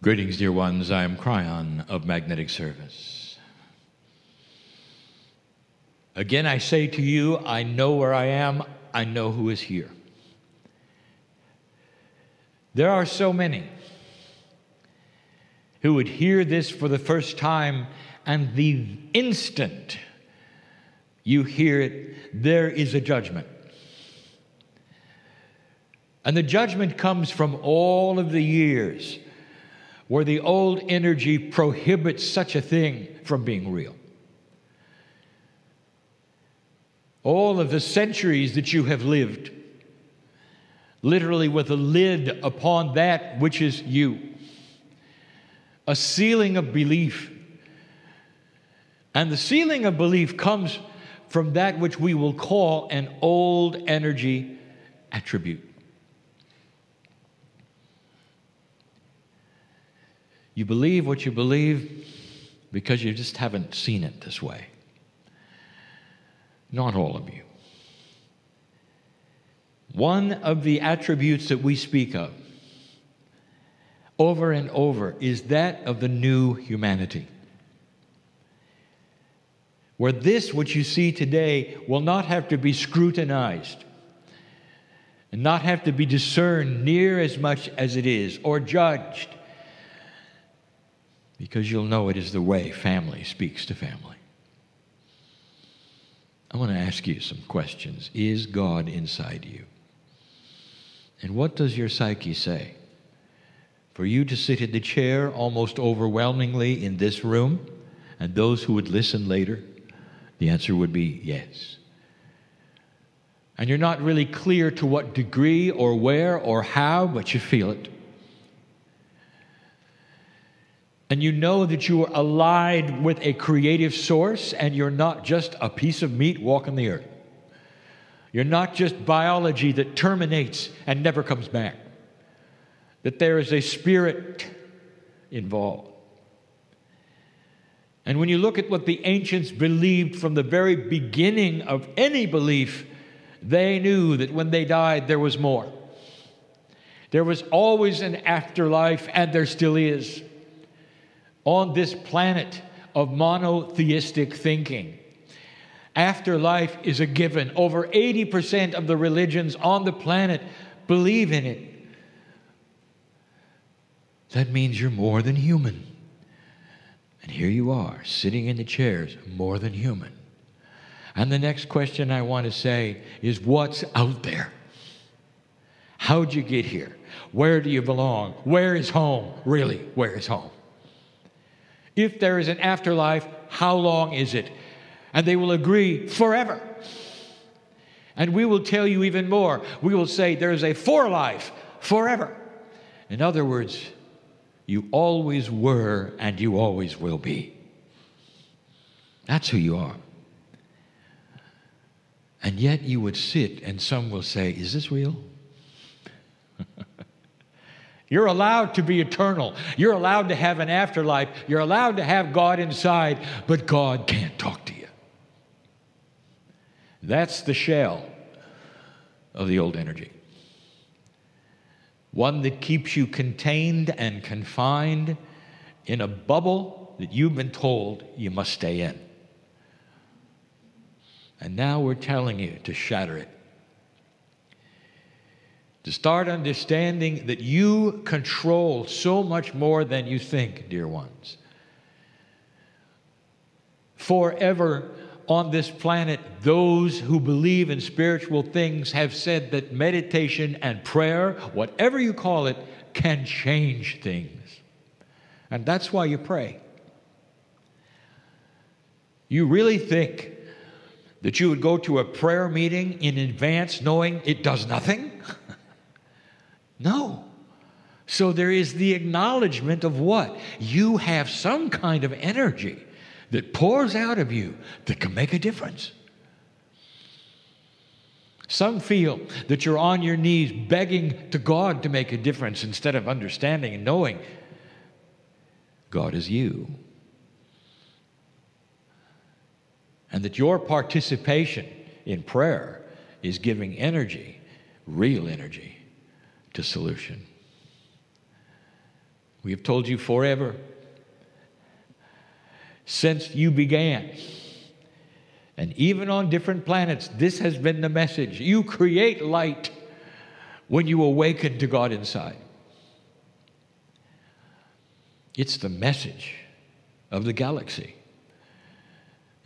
Greetings, dear ones. I am Kryon of Magnetic Service. Again, I say to you, I know where I am. I know who is here. There are so many who would hear this for the first time, and the instant you hear it, there is a judgment. And the judgment comes from all of the years where the old energy prohibits such a thing from being real. All of the centuries that you have lived, literally with a lid upon that which is you, a ceiling of belief. And the ceiling of belief comes from that which we will call an old energy attribute. You believe what you believe because you just haven't seen it this way. Not all of you. One of the attributes that we speak of over and over is that of the new humanity, where this which you see today will not have to be scrutinized and not have to be discerned near as much as it is or judged, because you'll know it is the way family speaks to family. I want to ask you some questions. Is God inside you? And what does your psyche say? For you to sit in the chair almost overwhelmingly in this room, and those who would listen later, the answer would be yes. And you're not really clear to what degree or where or how, but you feel it. And you know that you are allied with a creative source, and you're not just a piece of meat walking the earth. You're not just biology that terminates and never comes back. That there is a spirit involved. And when you look at what the ancients believed from the very beginning of any belief, they knew that when they died, there was more. There was always an afterlife, and there still is. On this planet of monotheistic thinking, afterlife is a given. Over 80% of the religions on the planet believe in it. That means you're more than human. And here you are, sitting in the chairs, more than human. And the next question I want to say is, what's out there? How'd you get here? Where do you belong? Where is home? Really, where is home? If there is an afterlife, how long is it? And they will agree, forever. And we will tell you even more. We will say there is a forelife, forever. In other words, you always were and you always will be. That's who you are. And yet you would sit and some will say, is this real? You're allowed to be eternal. You're allowed to have an afterlife. You're allowed to have God inside, but God can't talk to you. That's the shell of the old energy. One that keeps you contained and confined in a bubble that you've been told you must stay in. And now we're telling you to shatter it. To start understanding that you control so much more than you think, dear ones. Forever on this planet, those who believe in spiritual things have said that meditation and prayer, whatever you call it, can change things. And that's why you pray. You really think that you would go to a prayer meeting in advance knowing it does nothing? No. So there is the acknowledgement of what? You have some kind of energy that pours out of you that can make a difference. Some feel that you're on your knees begging to God to make a difference instead of understanding and knowing God is you. And that your participation in prayer is giving energy, real energy, to solution. We have told you forever, since you began. And even on different planets, this has been the message. You create light when you awaken to God inside. It's the message of the galaxy.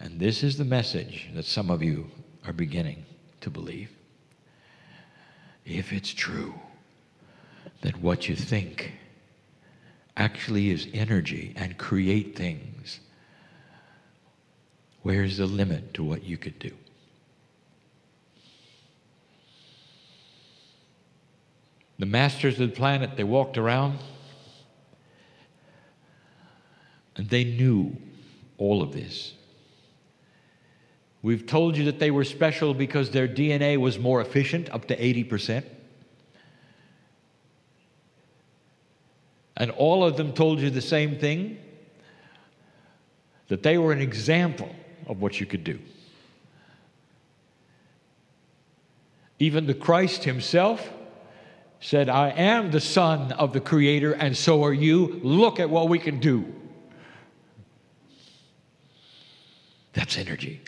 And this is the message that some of you are beginning to believe. If it's true that what you think actually is energy and create things, where's the limit to what you could do? The masters of the planet, they walked around and they knew all of this. We've told you that they were special because their DNA was more efficient, up to 80%. And all of them told you the same thing, that they were an example of what you could do. Even the Christ himself said, I am the Son of the Creator, and so are you. Look at what we can do. That's energy.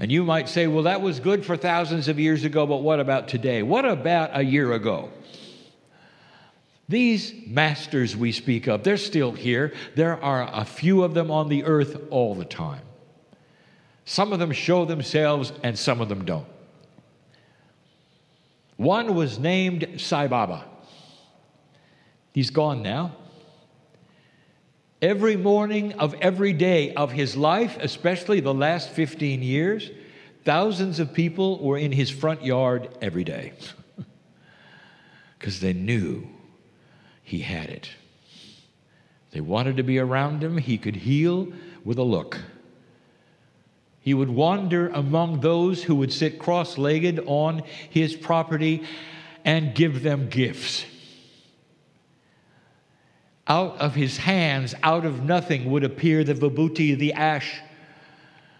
And you might say, well, that was good for thousands of years ago, but what about today? What about a year ago? These masters we speak of, they're still here. There are a few of them on the earth all the time. Some of them show themselves and some of them don't. One was named Sai Baba. He's gone now. Every morning of every day of his life, especially the last 15 years, thousands of people were in his front yard every day because they knew he had it. They wanted to be around him. He could heal with a look. He would wander among those who would sit cross-legged on his property and give them gifts. Out of his hands, out of nothing, would appear the vibhuti, the ash,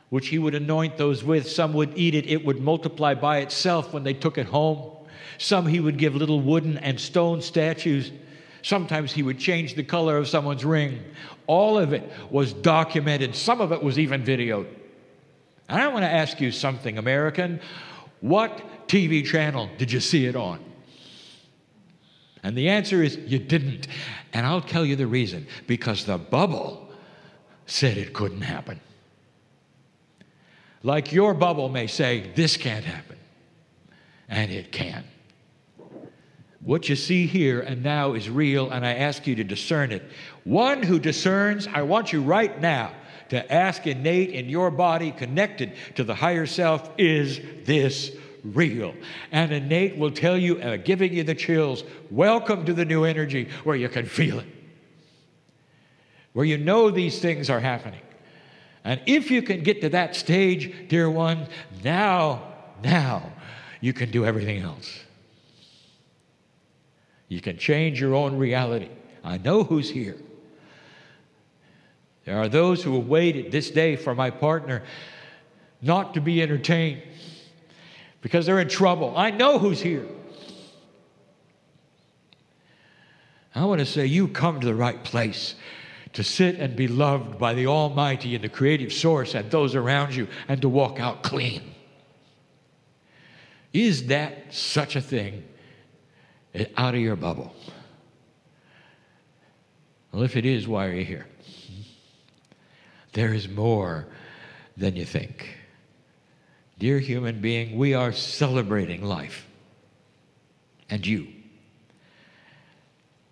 which he would anoint those with. Some would eat it. It would multiply by itself when they took it home. Some he would give little wooden and stone statues. Sometimes he would change the color of someone's ring. All of it was documented. Some of it was even videoed. And I want to ask you something, American. What TV channel did you see it on? And the answer is you didn't. And I'll tell you the reason. Because the bubble said it couldn't happen. Like your bubble may say, this can't happen. And it can. What you see here and now is real, and I ask you to discern it. One who discerns, I want you right now to ask innate in your body, connected to the higher self, is this real? And innate will tell you, giving you the chills, welcome to the new energy where you can feel it, where you know these things are happening. And if you can get to that stage, dear one, now you can do everything else. You can change your own reality. I know who's here. There are those who have waited this day for my partner not to be entertained because they're in trouble. I know who's here. I want to say you come to the right place to sit and be loved by the Almighty and the creative source and those around you and to walk out clean. Is that such a thing? Out of your bubble? Well, if it is, why are you here? There is more than you think. Dear human being, we are celebrating life and you.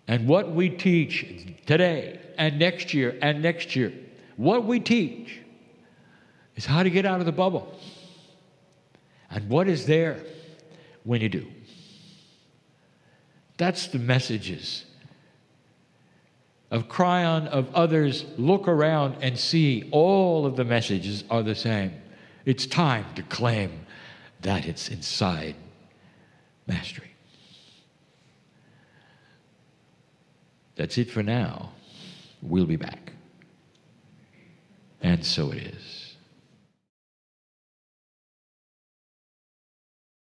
And what we teach today and next year, what we teach is how to get out of the bubble. And what is there when you do. That's the messages of Kryon, of others. Look around and see all of the messages are the same. It's time to claim that it's inside mastery. That's it for now. We'll be back. And so it is.